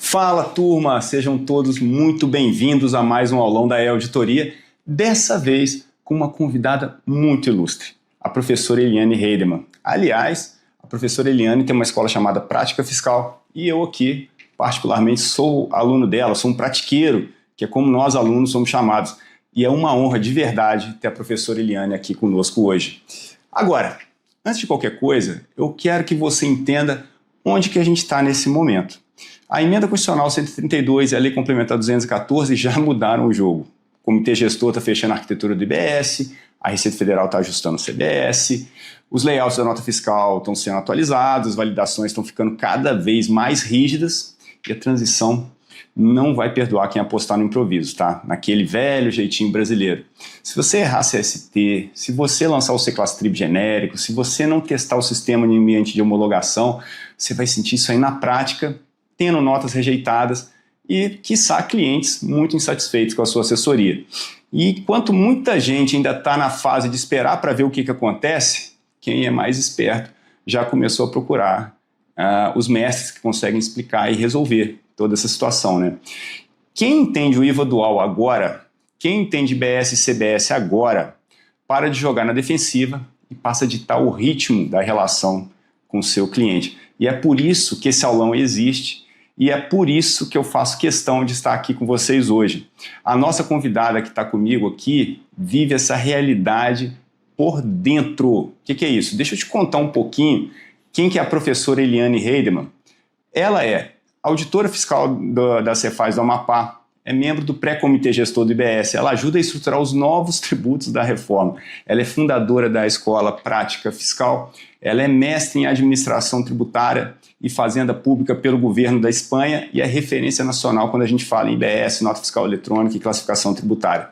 Fala, turma! Sejam todos muito bem-vindos a mais um aulão da E-Auditoria, dessa vez com uma convidada muito ilustre, a professora Eliane Heidemann. Aliás, a professora Eliane tem uma escola chamada Prática Fiscal e eu aqui, particularmente, sou aluno dela, sou um pratiqueiro, que é como nós alunos somos chamados. E é uma honra de verdade ter a professora Eliane aqui conosco hoje. Agora, antes de qualquer coisa, eu quero que você entenda onde que a gente está nesse momento. A Emenda Constitucional 132 e a Lei Complementar 214 já mudaram o jogo. O Comitê Gestor está fechando a arquitetura do IBS, a Receita Federal está ajustando o CBS, os layouts da nota fiscal estão sendo atualizados, as validações estão ficando cada vez mais rígidas e a transição não vai perdoar quem apostar no improviso, tá? Naquele velho jeitinho brasileiro. Se você errar CST, se você lançar o C-Class Trib genérico, se você não testar o sistema em ambiente de homologação, você vai sentir isso aí na prática, tendo notas rejeitadas e, quiçá, clientes muito insatisfeitos com a sua assessoria. E enquanto muita gente ainda está na fase de esperar para ver o que acontece, quem é mais esperto já começou a procurar os mestres que conseguem explicar e resolver toda essa situação, né? Quem entende o IVA dual agora, quem entende IBS e CBS agora, para de jogar na defensiva e passa a ditar o ritmo da relação com o seu cliente. E é por isso que esse aulão existe. E é por isso que eu faço questão de estar aqui com vocês hoje. A nossa convidada que está comigo aqui vive essa realidade por dentro. O que é isso? Deixa eu te contar um pouquinho quem que é a professora Eliane Heidemann. Ela é auditora fiscal da Cefaz do Amapá, é membro do pré-comitê gestor do IBS, ela ajuda a estruturar os novos tributos da reforma, ela é fundadora da Escola Prática Fiscal, ela é mestre em administração tributária e fazenda pública pelo governo da Espanha e é referência nacional quando a gente fala em IBS, nota fiscal eletrônica e classificação tributária.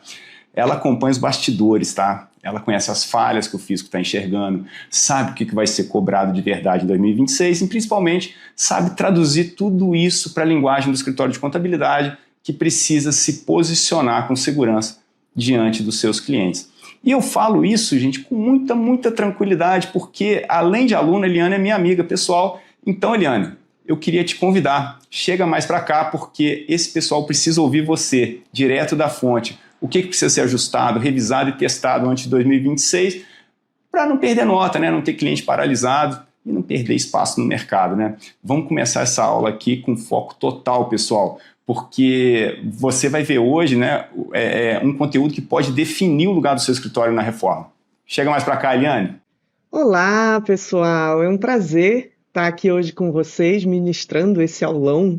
Ela acompanha os bastidores, tá? Ela conhece as falhas que o fisco está enxergando, sabe o que vai ser cobrado de verdade em 2026 e, principalmente, sabe traduzir tudo isso para a linguagem do escritório de contabilidade que precisa se posicionar com segurança diante dos seus clientes. E eu falo isso, gente, com muita tranquilidade, porque, além de aluna, Eliane é minha amiga pessoal. Então, Eliane, eu queria te convidar, chega mais para cá, porque esse pessoal precisa ouvir você, direto da fonte. O que precisa ser ajustado, revisado e testado antes de 2026, para não perder nota, né? Não ter cliente paralisado e não perder espaço no mercado, né? Vamos começar essa aula aqui com foco total, pessoal, porque você vai ver hoje, né, um conteúdo que pode definir o lugar do seu escritório na reforma. Chega mais para cá, Eliane. Olá, pessoal. É um prazer estar aqui hoje com vocês, ministrando esse aulão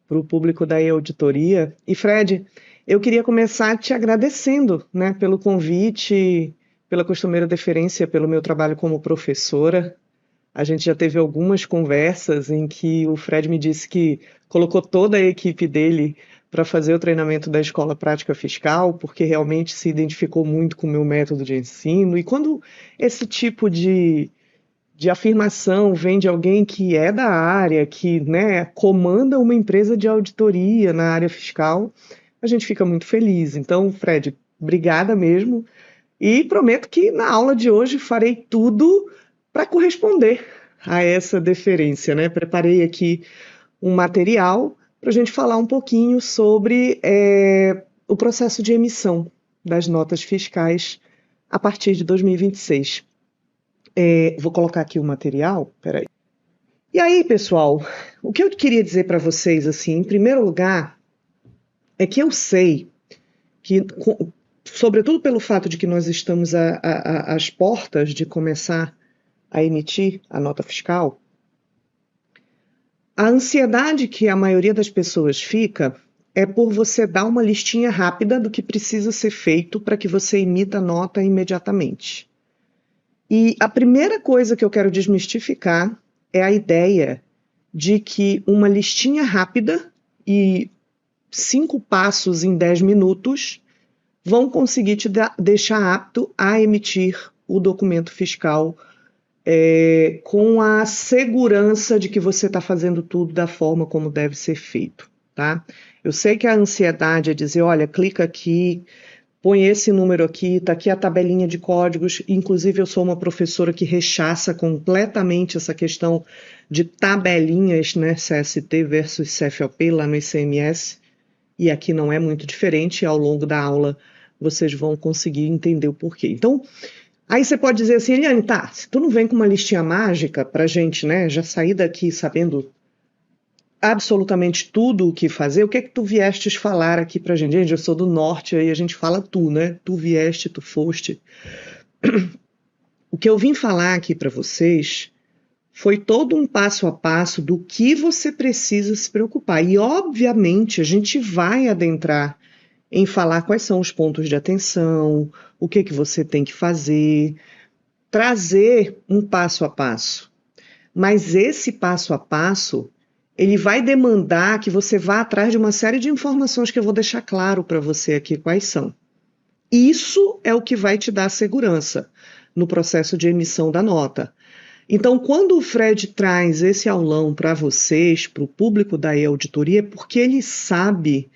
para o público da E-Auditoria. E, Fred, eu queria começar te agradecendo, né, pelo convite, pela costumeira deferência pelo meu trabalho como professora. A gente já teve algumas conversas em que o Fred me disse que colocou toda a equipe dele para fazer o treinamento da Escola Prática Fiscal, porque realmente se identificou muito com o meu método de ensino. E quando esse tipo de afirmação vem de alguém que é da área, que, né, comanda uma empresa de auditoria na área fiscal, a gente fica muito feliz. Então, Fred, obrigada mesmo. E prometo que na aula de hoje farei tudo para corresponder a essa deferência, né? Preparei aqui um material para a gente falar um pouquinho sobre o processo de emissão das notas fiscais a partir de 2026. Vou colocar aqui o material, peraí. E aí, pessoal, o que eu queria dizer para vocês, assim, em primeiro lugar, é que eu sei que, sobretudo pelo fato de que nós estamos às portas de começar a emitir a nota fiscal, a ansiedade que a maioria das pessoas fica é por você dar uma listinha rápida do que precisa ser feito para que você emita a nota imediatamente. E a primeira coisa que eu quero desmistificar é a ideia de que uma listinha rápida e 5 passos em 10 minutos vão conseguir te deixar apto a emitir o documento fiscal com a segurança de que você está fazendo tudo da forma como deve ser feito, tá? Eu sei que a ansiedade é dizer, olha, clica aqui, põe esse número aqui, tá aqui a tabelinha de códigos. Inclusive, eu sou uma professora que rechaça completamente essa questão de tabelinhas, né, CST versus CFOP lá no ICMS, e aqui não é muito diferente, e ao longo da aula vocês vão conseguir entender o porquê. Então, aí você pode dizer assim, Eliane, tá, se tu não vem com uma listinha mágica pra gente, né, já sair daqui sabendo absolutamente tudo o que fazer, o que é que tu viestes falar aqui pra gente? Gente, eu sou do norte, aí a gente fala tu, né? Tu vieste, tu foste. O que eu vim falar aqui para vocês foi todo um passo a passo do que você precisa se preocupar. E, obviamente, a gente vai adentrar em falar quais são os pontos de atenção, o que você tem que fazer, trazer um passo a passo. Mas esse passo a passo, ele vai demandar que você vá atrás de uma série de informações que eu vou deixar claro para você aqui quais são. Isso é o que vai te dar segurança no processo de emissão da nota. Então, quando o Fred traz esse aulão para vocês, para o público da e-auditoria, é porque ele sabe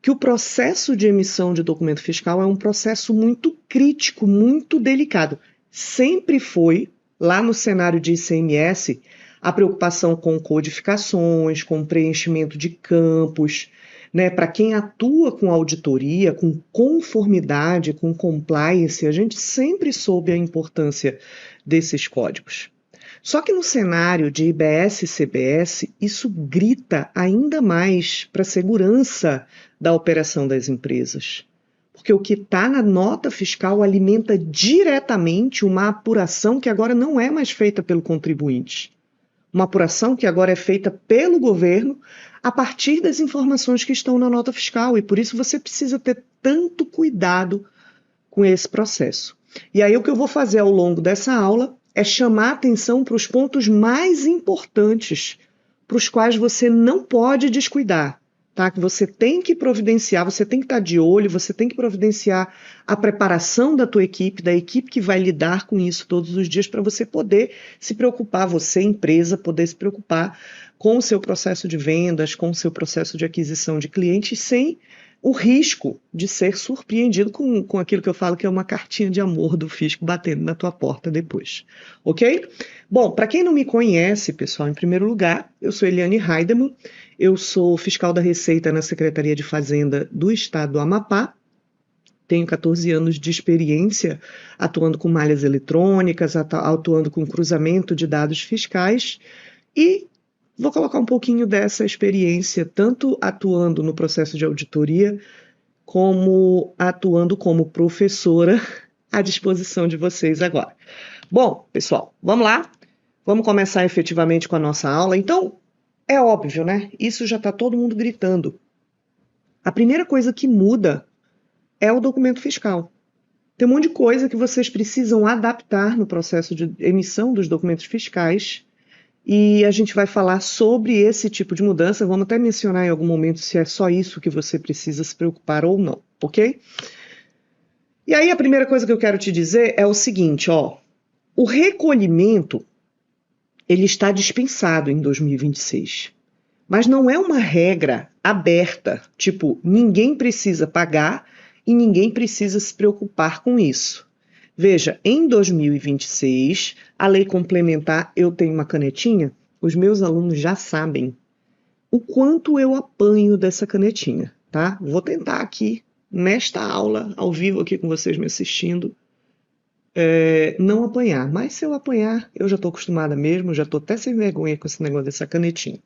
que o processo de emissão de documento fiscal é um processo muito crítico, muito delicado. Sempre foi, lá no cenário de ICMS, a preocupação com codificações, com preenchimento de campos, né? Para quem atua com auditoria, com conformidade, com compliance, a gente sempre soube a importância desses códigos. Só que no cenário de IBS e CBS, isso grita ainda mais para a segurança da operação das empresas. Porque o que está na nota fiscal alimenta diretamente uma apuração que agora não é mais feita pelo contribuinte. Uma apuração que agora é feita pelo governo a partir das informações que estão na nota fiscal. E por isso você precisa ter tanto cuidado com esse processo. E aí o que eu vou fazer ao longo dessa aula é chamar a atenção para os pontos mais importantes, para os quais você não pode descuidar, tá? Que você tem que providenciar, você tem que estar de olho, você tem que providenciar a preparação da tua equipe, da equipe que vai lidar com isso todos os dias, para você poder se preocupar, você, empresa, poder se preocupar com o seu processo de vendas, com o seu processo de aquisição de clientes, sem o risco de ser surpreendido com aquilo que eu falo que é uma cartinha de amor do fisco batendo na tua porta depois, ok? Bom, para quem não me conhece, pessoal, em primeiro lugar, eu sou Eliane Heidemann, eu sou fiscal da Receita na Secretaria de Fazenda do Estado do Amapá, tenho 14 anos de experiência atuando com malhas eletrônicas, atuando com cruzamento de dados fiscais e vou colocar um pouquinho dessa experiência, tanto atuando no processo de auditoria, como atuando como professora à disposição de vocês agora. Bom, pessoal, vamos lá? Vamos começar efetivamente com a nossa aula. Então, é óbvio, né? Isso já está todo mundo gritando. A primeira coisa que muda é o documento fiscal. Tem um monte de coisa que vocês precisam adaptar no processo de emissão dos documentos fiscais. E a gente vai falar sobre esse tipo de mudança. Vamos até mencionar em algum momento se é só isso que você precisa se preocupar ou não, ok? E aí a primeira coisa que eu quero te dizer é o seguinte, ó. O recolhimento, ele está dispensado em 2026. Mas não é uma regra aberta, tipo, ninguém precisa pagar e ninguém precisa se preocupar com isso. Veja, em 2026, a lei complementar, eu tenho uma canetinha, os meus alunos já sabem o quanto eu apanho dessa canetinha, tá? Vou tentar aqui, nesta aula, ao vivo aqui com vocês me assistindo, não apanhar. Mas se eu apanhar, eu já estou acostumada mesmo, já estou até sem vergonha com esse negócio dessa canetinha.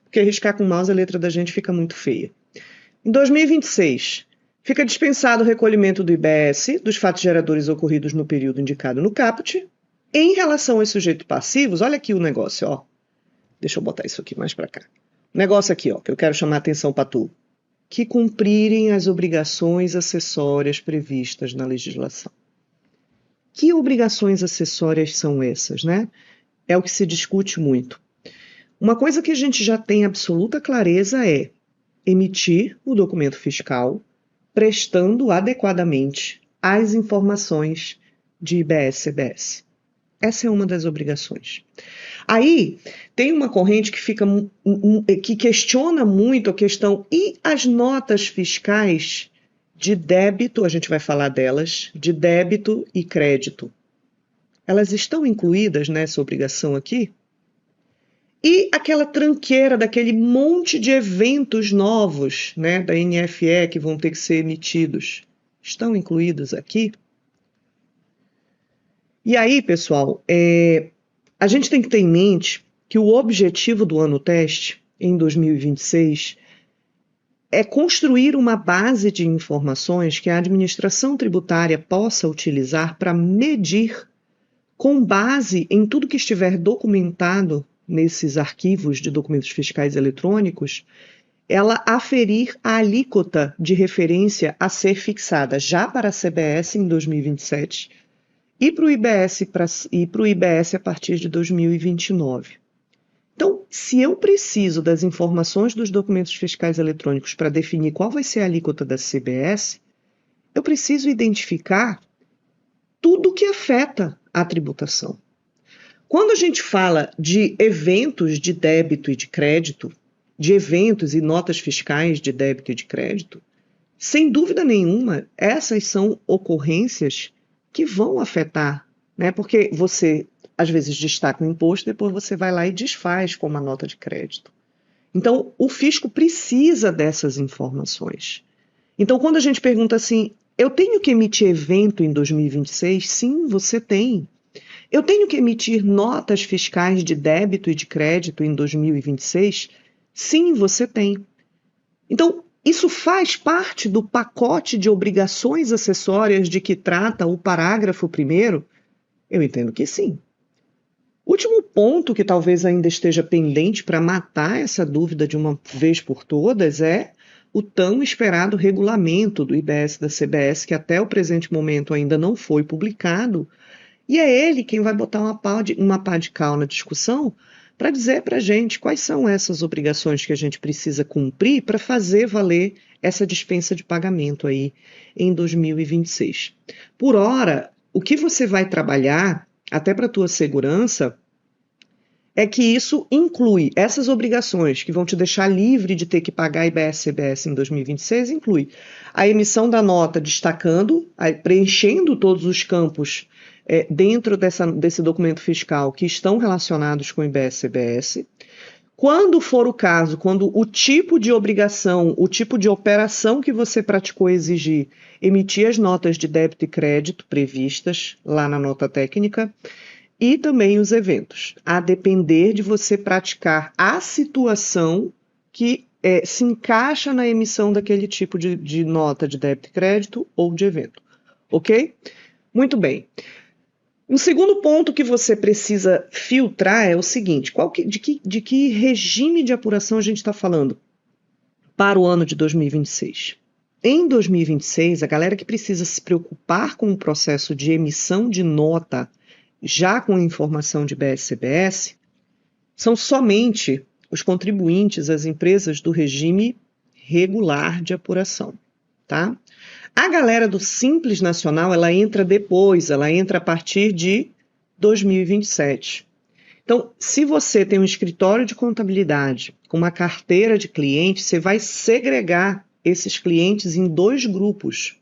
Porque riscar com o mouse a letra da gente fica muito feia. Em 2026... fica dispensado o recolhimento do IBS, dos fatos geradores ocorridos no período indicado no caput. Em relação aos sujeitos passivos, olha aqui o negócio, ó. Deixa eu botar isso aqui mais para cá. O negócio aqui, ó, que eu quero chamar a atenção para tu. Que cumprirem as obrigações acessórias previstas na legislação. Que obrigações acessórias são essas, né? É o que se discute muito. Uma coisa que a gente já tem absoluta clareza é emitir o documento fiscal prestando adequadamente as informações de IBS-CBS. Essa é uma das obrigações. Aí, tem uma corrente que que questiona muito a questão, e as notas fiscais de débito, a gente vai falar delas, de débito e crédito. Elas estão incluídas nessa obrigação aqui? E aquela tranqueira daquele monte de eventos novos, né, da NFE que vão ter que ser emitidos, estão incluídos aqui? E aí, pessoal, a gente tem que ter em mente que o objetivo do ano teste, em 2026, é construir uma base de informações que a administração tributária possa utilizar para medir, com base em tudo que estiver documentado nesses arquivos de documentos fiscais eletrônicos, ela aferir a alíquota de referência a ser fixada já para a CBS em 2027 e para o IBS a partir de 2029. Então, se eu preciso das informações dos documentos fiscais eletrônicos para definir qual vai ser a alíquota da CBS, eu preciso identificar tudo que afeta a tributação. Quando a gente fala de eventos de débito e de crédito, de eventos e notas fiscais de débito e de crédito, sem dúvida nenhuma, essas são ocorrências que vão afetar, né? Porque você, às vezes, destaca o imposto, depois você vai lá e desfaz com uma nota de crédito. Então, o fisco precisa dessas informações. Então, quando a gente pergunta assim, eu tenho que emitir evento em 2026? Sim, você tem. Eu tenho que emitir notas fiscais de débito e de crédito em 2026? Sim, você tem. Então, isso faz parte do pacote de obrigações acessórias de que trata o parágrafo 1º? Eu entendo que sim. Último ponto que talvez ainda esteja pendente para matar essa dúvida de uma vez por todas é o tão esperado regulamento do IBS da CBS, que até o presente momento ainda não foi publicado, e é ele quem vai botar uma pá de cal na discussão para dizer para a gente quais são essas obrigações que a gente precisa cumprir para fazer valer essa dispensa de pagamento aí em 2026. Por hora, o que você vai trabalhar, até para a tua segurança, é que isso inclui essas obrigações que vão te deixar livre de ter que pagar IBS-CBS em 2026, inclui a emissão da nota destacando, preenchendo todos os campos dentro desse documento fiscal que estão relacionados com o IBS-CBS. Quando for o caso, quando o tipo de obrigação, o tipo de operação que você praticou exigir, emitir as notas de débito e crédito previstas lá na nota técnica, e também os eventos, a depender de você praticar a situação que se encaixa na emissão daquele tipo de nota de débito e crédito ou de evento. Ok? Muito bem. Um segundo ponto que você precisa filtrar é o seguinte: de que regime de apuração a gente está falando para o ano de 2026? Em 2026, a galera que precisa se preocupar com o processo de emissão de nota já com informação de IBS-CBS, são somente os contribuintes, as empresas do regime regular de apuração, tá? A galera do Simples Nacional, ela entra depois, ela entra a partir de 2027. Então, se você tem um escritório de contabilidade com uma carteira de clientes, você vai segregar esses clientes em 2 grupos.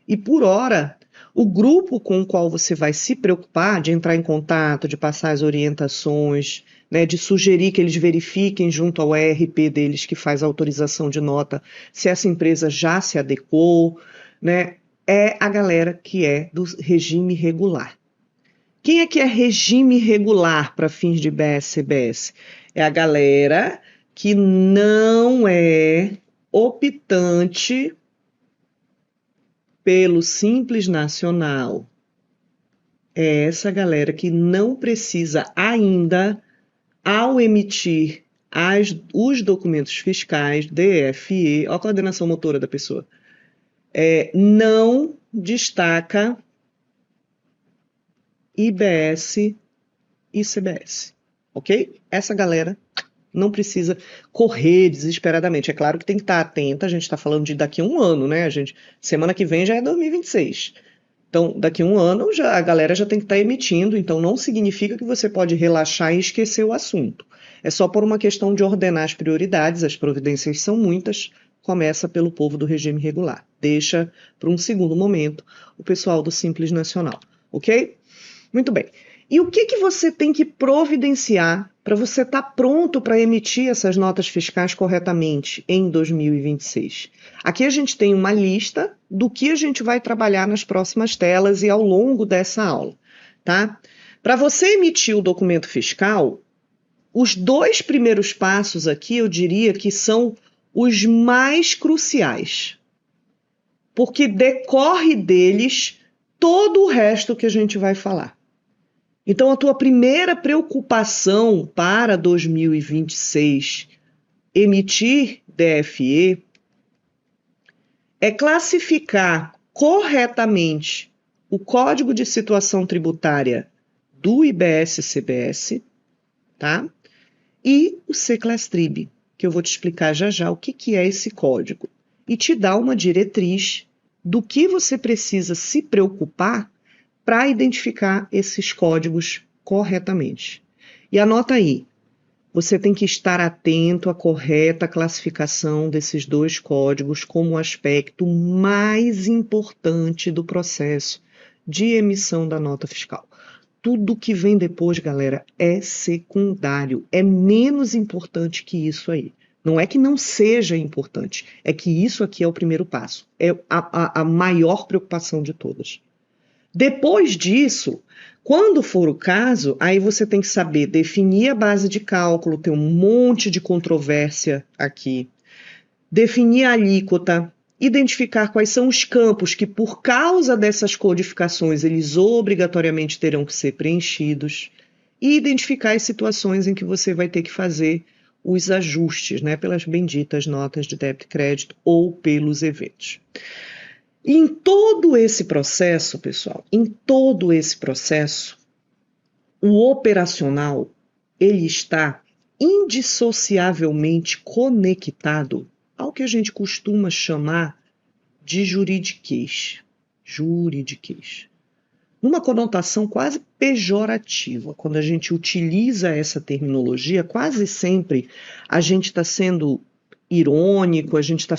E por hora, o grupo com o qual você vai se preocupar de entrar em contato, de passar as orientações, né, de sugerir que eles verifiquem junto ao ERP deles que faz a autorização de nota se essa empresa já se adequou, né, é a galera que é do regime regular. Quem é que é regime regular para fins de IBS-CBS? É a galera que não é optante pelo Simples Nacional. É essa galera que não precisa ainda, ao emitir os documentos fiscais, DFE, olha a coordenação motora da pessoa, não destaca IBS e CBS, ok? Essa galera não precisa correr desesperadamente. É claro que tem que estar atenta, a gente está falando de daqui a um ano, né? Semana que vem já é 2026. Então, daqui a um ano, a galera já tem que estar emitindo, então não significa que você pode relaxar e esquecer o assunto. É só por uma questão de ordenar as prioridades, as providências são muitas, começa pelo povo do regime regular. Deixa para um segundo momento o pessoal do Simples Nacional, ok? Muito bem. E o que você tem que providenciar para você estar pronto para emitir essas notas fiscais corretamente em 2026? Aqui a gente tem uma lista do que a gente vai trabalhar nas próximas telas e ao longo dessa aula, tá? Para você emitir o documento fiscal, os 2 primeiros passos aqui eu diria que são os mais cruciais, porque decorre deles todo o resto que a gente vai falar. Então, a tua primeira preocupação para 2026 emitir DFE é classificar corretamente o Código de Situação Tributária do IBS-CBS, tá? E o C-Class-Trib, que eu vou te explicar já já o que é esse código, e te dar uma diretriz do que você precisa se preocupar para identificar esses códigos corretamente. E anota aí, você tem que estar atento à correta classificação desses 2 códigos como o aspecto mais importante do processo de emissão da nota fiscal. Tudo que vem depois, galera, é secundário, é menos importante que isso aí. Não é que não seja importante, é que isso aqui é o primeiro passo, é a maior preocupação de todas. Depois disso, quando for o caso, aí você tem que saber definir a base de cálculo, tem um monte de controvérsia aqui, definir a alíquota, identificar quais são os campos que, por causa dessas codificações, eles obrigatoriamente terão que ser preenchidos, e identificar as situações em que você vai ter que fazer os ajustes, né, pelas benditas notas de débito e crédito ou pelos eventos. E em todo esse processo, pessoal, em todo esse processo, o operacional, ele está indissociavelmente conectado ao que a gente costuma chamar de juridiquês. Juridiquês. Numa conotação quase pejorativa, quando a gente utiliza essa terminologia, quase sempre a gente está sendo irônico, a gente está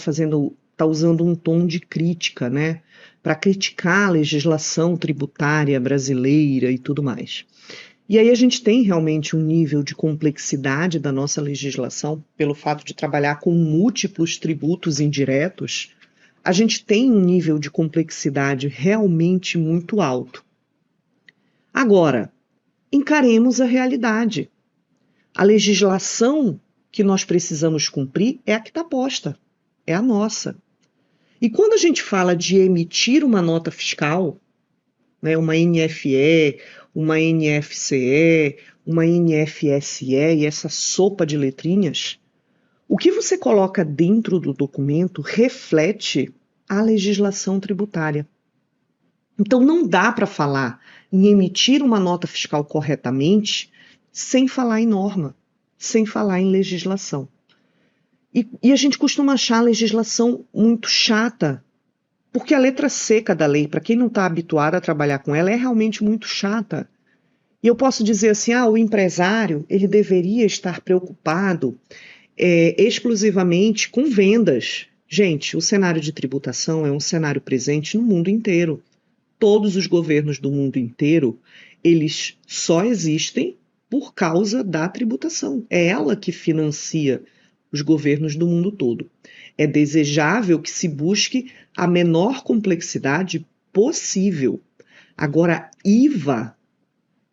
usando um tom de crítica, né? Para criticar a legislação tributária brasileira e tudo mais. E aí a gente tem realmente um nível de complexidade da nossa legislação, pelo fato de trabalhar com múltiplos tributos indiretos, a gente tem um nível de complexidade realmente muito alto. Agora, encaremos a realidade. A legislação que nós precisamos cumprir é a que está posta, é a nossa. E quando a gente fala de emitir uma nota fiscal, né, uma NFE, uma NFCE, uma NFSE e essa sopa de letrinhas, o que você coloca dentro do documento reflete a legislação tributária. Então não dá para falar em emitir uma nota fiscal corretamente sem falar em norma, sem falar em legislação. E a gente costuma achar a legislação muito chata, porque a letra seca da lei, para quem não está habituado a trabalhar com ela, é realmente muito chata. E eu posso dizer assim, o empresário ele deveria estar preocupado exclusivamente com vendas. Gente, o cenário de tributação é um cenário presente no mundo inteiro. Todos os governos do mundo inteiro, eles só existem por causa da tributação. É ela que financia os governos do mundo todo. É desejável que se busque a menor complexidade possível. Agora, IVA,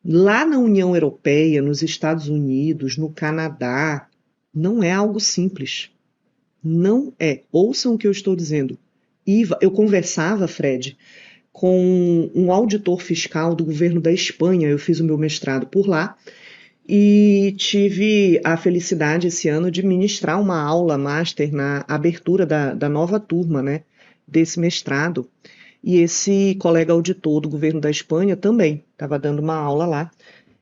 lá na União Europeia, nos Estados Unidos, no Canadá, não é algo simples. Não é. Ouçam o que eu estou dizendo. IVA, eu conversava, Fred, com um auditor fiscal do governo da Espanha, eu fiz o meu mestrado por lá, e tive a felicidade esse ano de ministrar uma aula master na abertura da nova turma, né, desse mestrado. E esse colega auditor do governo da Espanha também estava dando uma aula lá.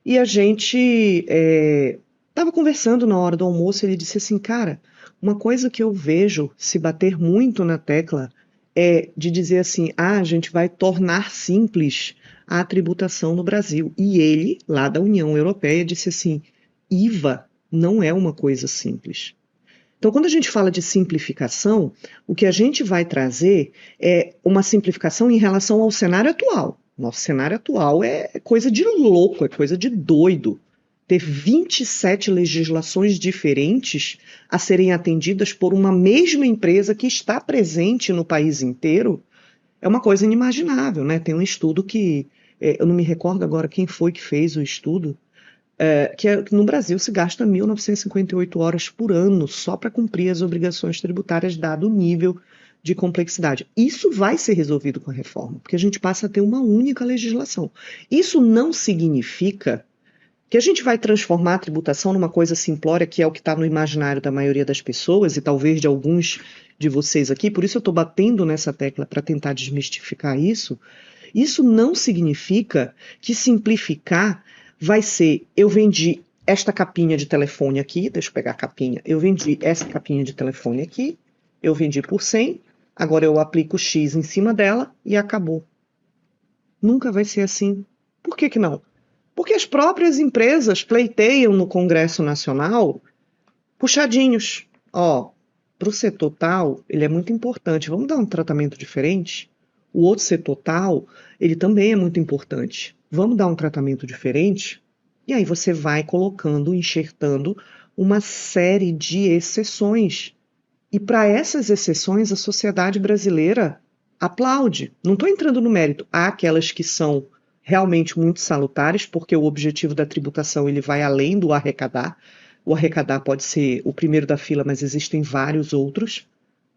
E a gente estava conversando na hora do almoço, ele disse assim, cara, uma coisa que eu vejo se bater muito na tecla é de dizer assim, a gente vai tornar simples a tributação no Brasil. E ele, lá da União Europeia, disse assim, IVA não é uma coisa simples. Então, quando a gente fala de simplificação, o que a gente vai trazer é uma simplificação em relação ao cenário atual. Nosso cenário atual é coisa de louco, é coisa de doido. Ter 27 legislações diferentes a serem atendidas por uma mesma empresa que está presente no país inteiro é uma coisa inimaginável, né? Tem um estudo que, eu não me recordo agora quem foi que fez o estudo, que no Brasil se gasta 1.958 horas por ano só para cumprir as obrigações tributárias, dado o nível de complexidade. Isso vai ser resolvido com a reforma, porque a gente passa a ter uma única legislação. Isso não significa que a gente vai transformar a tributação numa coisa simplória, que é o que está no imaginário da maioria das pessoas, e talvez de alguns de vocês aqui, por isso eu estou batendo nessa tecla para tentar desmistificar isso. Isso não significa que simplificar vai ser, eu vendi esta capinha de telefone aqui, deixa eu pegar a capinha, eu vendi essa capinha de telefone aqui, eu vendi por 100, agora eu aplico X em cima dela e acabou. Nunca vai ser assim. Por que que não? Porque as próprias empresas pleiteiam no Congresso Nacional puxadinhos. Ó, para o setor tal, ele é muito importante, vamos dar um tratamento diferente? O outro setor tal, ele também é muito importante. Vamos dar um tratamento diferente? E aí você vai colocando, enxertando uma série de exceções. E para essas exceções, a sociedade brasileira aplaude. Não estou entrando no mérito. Há aquelas que são realmente muito salutares, porque o objetivo da tributação ele vai além do arrecadar. O arrecadar pode ser o primeiro da fila, mas existem vários outros,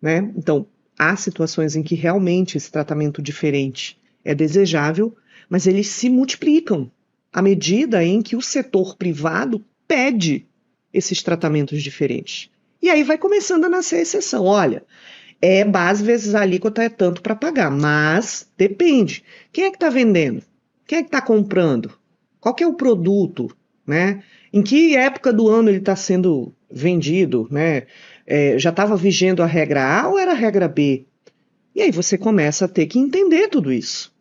né? Então, há situações em que realmente esse tratamento diferente é desejável, mas eles se multiplicam à medida em que o setor privado pede esses tratamentos diferentes. E aí vai começando a nascer a exceção. Olha, base vezes a alíquota é tanto para pagar, mas depende. Quem é que está vendendo? Quem é que está comprando? Qual que é o produto? Né? Em que época do ano ele está sendo vendido? Né? Já estava vigendo a regra A ou era a regra B? E aí você começa a ter que entender tudo isso.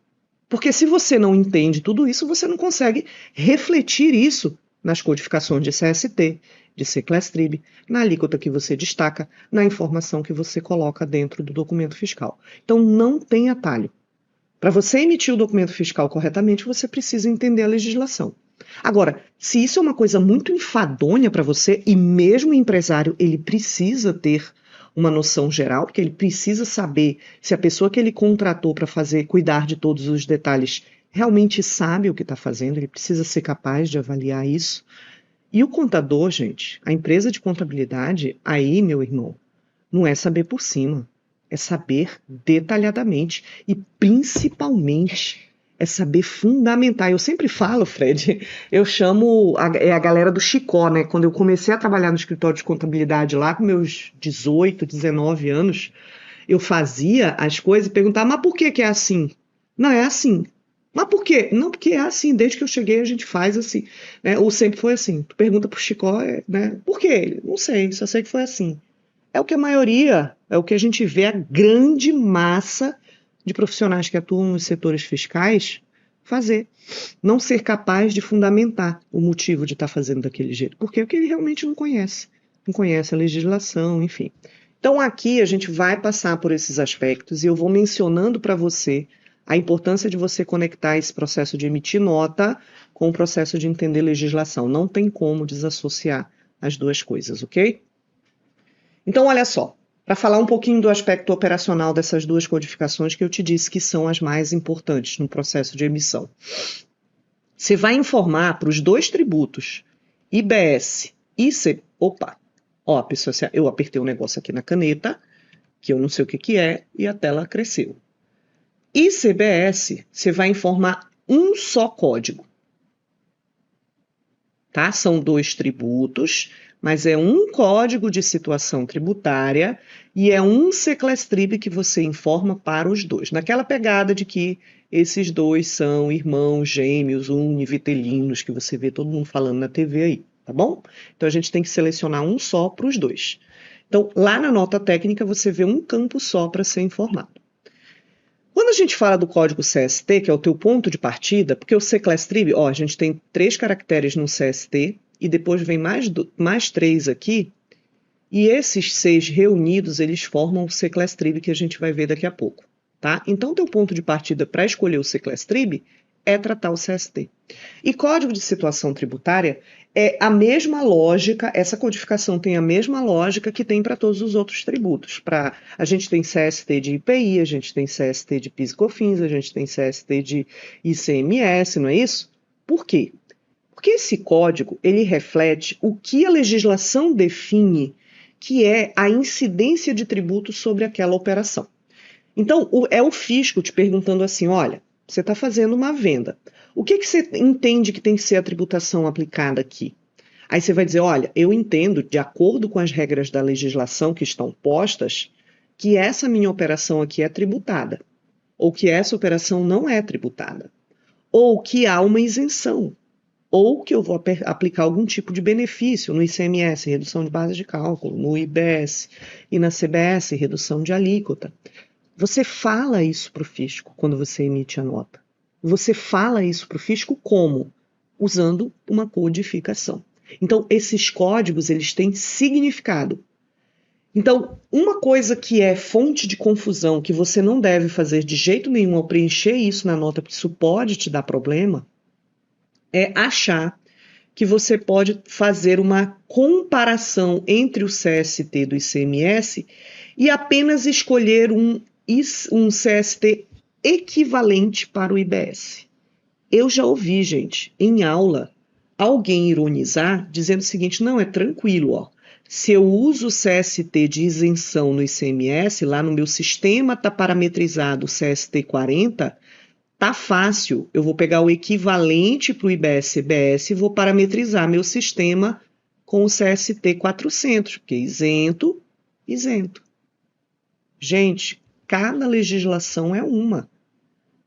Porque se você não entende tudo isso, você não consegue refletir isso nas codificações de CST, de C-Class-Trib, na alíquota que você destaca, na informação que você coloca dentro do documento fiscal. Então não tem atalho. Para você emitir o documento fiscal corretamente, você precisa entender a legislação. Agora, se isso é uma coisa muito enfadonha para você, e mesmo o empresário ele precisa ter uma noção geral, porque ele precisa saber se a pessoa que ele contratou para cuidar de todos os detalhes realmente sabe o que está fazendo, ele precisa ser capaz de avaliar isso. E o contador, gente, a empresa de contabilidade, aí, meu irmão, não é saber por cima, é saber detalhadamente e principalmente é saber fundamentar. Eu sempre falo, Fred, eu chamo a galera do Chicó, né? Quando eu comecei a trabalhar no escritório de contabilidade lá com meus 18, 19 anos, eu fazia as coisas e perguntava, mas por que que é assim? Não, é assim. Mas por quê? Não, porque é assim, desde que eu cheguei a gente faz assim, né? Ou sempre foi assim. Tu pergunta pro Chicó, né? Por quê? Não sei, só sei que foi assim. É o que a maioria, é o que a gente vê, a grande massa de profissionais que atuam nos setores fiscais fazer. Não ser capaz de fundamentar o motivo de estar fazendo daquele jeito. Porque é o que ele realmente não conhece. Não conhece a legislação, enfim. Então aqui a gente vai passar por esses aspectos e eu vou mencionando para você a importância de você conectar esse processo de emitir nota com o processo de entender legislação. Não tem como desassociar as duas coisas, ok? Então, olha só, para falar um pouquinho do aspecto operacional dessas duas codificações que eu te disse que são as mais importantes no processo de emissão. Você vai informar para os dois tributos, IBS e IC... Opa! Ó, pessoal, eu apertei um negócio aqui na caneta, que eu não sei o que é, e a tela cresceu. ICBS, você vai informar um só código. Tá? São dois tributos, mas é um código de situação tributária e é um C-Class-Trib que você informa para os dois. Naquela pegada de que esses dois são irmãos gêmeos univitelinos, que você vê todo mundo falando na TV aí, tá bom? Então a gente tem que selecionar um só para os dois. Então, lá na nota técnica, você vê um campo só para ser informado. Quando a gente fala do código CST, que é o teu ponto de partida, porque o C-Class-Trib, ó, a gente tem 3 caracteres no CST, e depois vem mais 3 aqui, E esses 6 reunidos, eles formam o Secless-Trib que a gente vai ver daqui a pouco, tá? Então, teu ponto de partida para escolher o Secless-Trib é tratar o CST. E Código de Situação Tributária é a mesma lógica, essa codificação tem a mesma lógica que tem para todos os outros tributos. A gente tem CST de IPI, a gente tem CST de PIS e COFINS, a gente tem CST de ICMS, não é isso? Por quê? Porque esse código, ele reflete o que a legislação define que é a incidência de tributo sobre aquela operação. Então, é o fisco te perguntando assim, olha, você está fazendo uma venda. O que você entende que tem que ser a tributação aplicada aqui? Aí você vai dizer, olha, eu entendo, de acordo com as regras da legislação que estão postas, que essa minha operação aqui é tributada, ou que essa operação não é tributada, ou que há uma isenção, ou que eu vou aplicar algum tipo de benefício no ICMS, redução de base de cálculo, no IBS e na CBS, redução de alíquota. Você fala isso para o fisco quando você emite a nota. Você fala isso para o fisco como? Usando uma codificação. Então, esses códigos, eles têm significado. Então, uma coisa que é fonte de confusão, que você não deve fazer de jeito nenhum ao preencher isso na nota, porque isso pode te dar problema, é achar que você pode fazer uma comparação entre o CST do ICMS e apenas escolher um CST equivalente para o IBS. Eu já ouvi, gente, em aula, alguém ironizar dizendo o seguinte, não, é tranquilo, ó. Se eu uso o CST de isenção no ICMS, lá no meu sistema está parametrizado o CST 40, tá fácil, eu vou pegar o equivalente para o IBS-CBS e vou parametrizar meu sistema com o CST 400, porque isento. Gente, cada legislação é uma.